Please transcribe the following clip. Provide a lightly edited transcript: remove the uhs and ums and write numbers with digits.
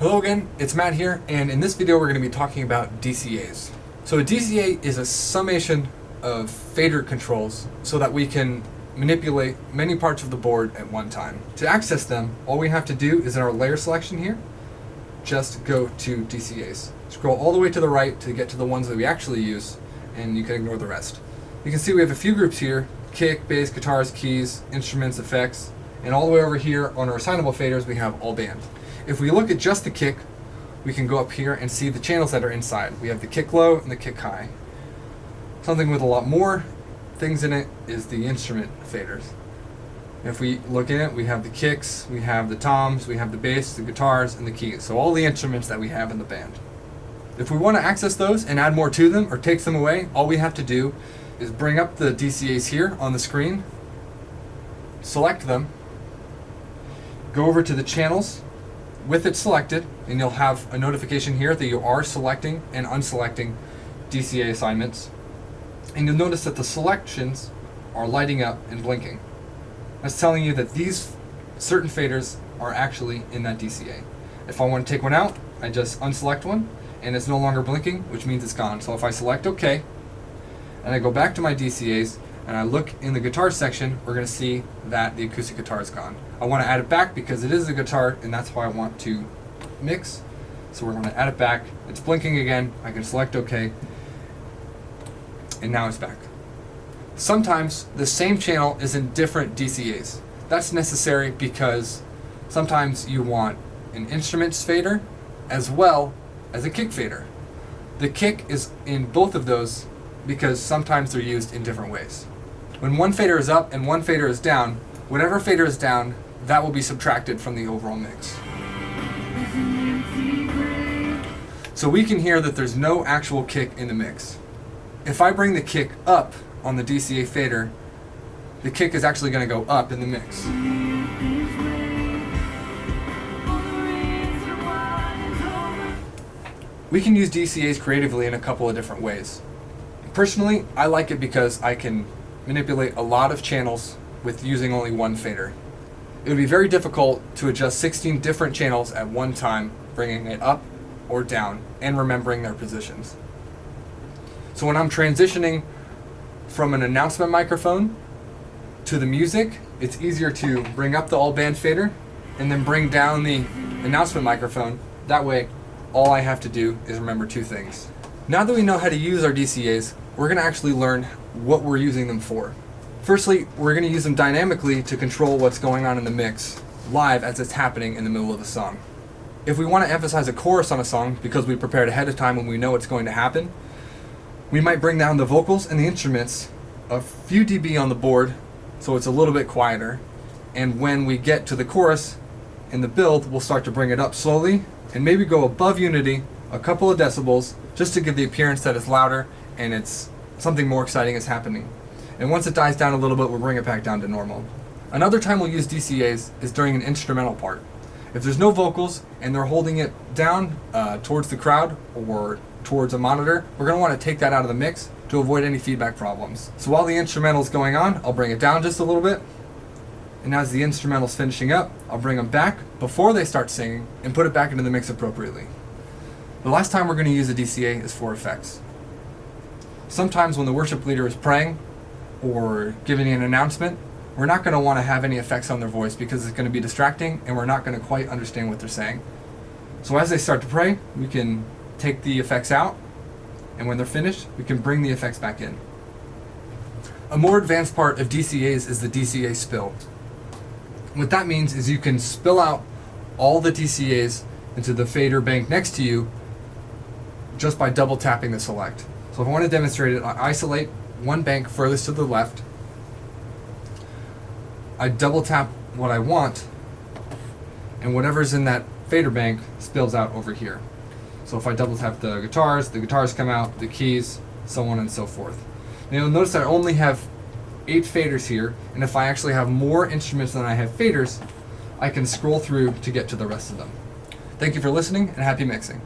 Hello again, it's Matt here, and in this video we're going to be talking about DCAs. So a DCA is a summation of fader controls so that we can manipulate many parts of the board at one time. To access them, all we have to do is in our layer selection here, just go to DCAs. Scroll all the way to the right to get to the ones that we actually use, and you can ignore the rest. You can see we have a few groups here: kick, bass, guitars, keys, instruments, effects, and all the way over here on our assignable faders we have all band. If we look at just the kick, we can go up here and see the channels that are inside. We have the kick low and the kick high. Something with a lot more things in it is the instrument faders. If we look in it, we have the kicks, we have the toms, we have the bass, the guitars, and the keys. So all the instruments that we have in the band. If we want to access those and add more to them or take them away, all we have to do is bring up the DCAs here on the screen, select them, go over to the channels with it selected, and you'll have a notification here that you are selecting and unselecting DCA assignments. And you'll notice that the selections are lighting up and blinking. That's telling you that these certain faders are actually in that DCA. If I want to take one out, I just unselect one, and it's no longer blinking, which means it's gone. So if I select OK, and I go back to my DCAs, and I look in the guitar section, we're going to see that the acoustic guitar is gone. I want to add it back because it is a guitar, and that's why I want to mix. So we're going to add it back. It's blinking again. I can select OK, and now it's back. Sometimes the same channel is in different DCAs. That's necessary because sometimes you want an instruments fader as well as a kick fader. The kick is in both of those because sometimes they're used in different ways. When one fader is up and one fader is down, whatever fader is down, that will be subtracted from the overall mix. So we can hear that there's no actual kick in the mix. If I bring the kick up on the DCA fader, the kick is actually going to go up in the mix. We can use DCAs creatively in a couple of different ways. Personally, I like it because I can manipulate a lot of channels with using only one fader. It would be very difficult to adjust 16 different channels at one time, bringing it up or down and remembering their positions. So when I'm transitioning from an announcement microphone to the music, it's easier to bring up the all band fader and then bring down the announcement microphone. That way, all I have to do is remember two things. Now that we know how to use our DCAs, we're going to actually learn what we're using them for. Firstly, we're going to use them dynamically to control what's going on in the mix live as it's happening in the middle of the song. If we want to emphasize a chorus on a song because we prepared ahead of time when we know it's going to happen, we might bring down the vocals and the instruments a few dB on the board so it's a little bit quieter. And when we get to the chorus in the build, we'll start to bring it up slowly and maybe go above unity a couple of decibels just to give the appearance that it's louder and it's something more exciting is happening. And once it dies down a little bit, we'll bring it back down to normal. Another time we'll use DCAs is during an instrumental part. If there's no vocals and they're holding it down towards the crowd or towards a monitor, we're going to want to take that out of the mix to avoid any feedback problems. So while the instrumental is going on, I'll bring it down just a little bit. And as the instrumental's finishing up, I'll bring them back before they start singing and put it back into the mix appropriately. The last time we're going to use a DCA is for effects. Sometimes when the worship leader is praying or giving an announcement, we're not going to want to have any effects on their voice because it's going to be distracting and we're not going to quite understand what they're saying. So as they start to pray, we can take the effects out, and when they're finished, we can bring the effects back in. A more advanced part of DCAs is the DCA spill. What that means is you can spill out all the DCAs into the fader bank next to you just by double tapping the select. So if I want to demonstrate it, I isolate one bank furthest to the left, I double tap what I want, and whatever's in that fader bank spills out over here. So if I double tap the guitars come out, the keys, so on and so forth. Now you'll notice that I only have 8 faders here, and if I actually have more instruments than I have faders, I can scroll through to get to the rest of them. Thank you for listening, and happy mixing.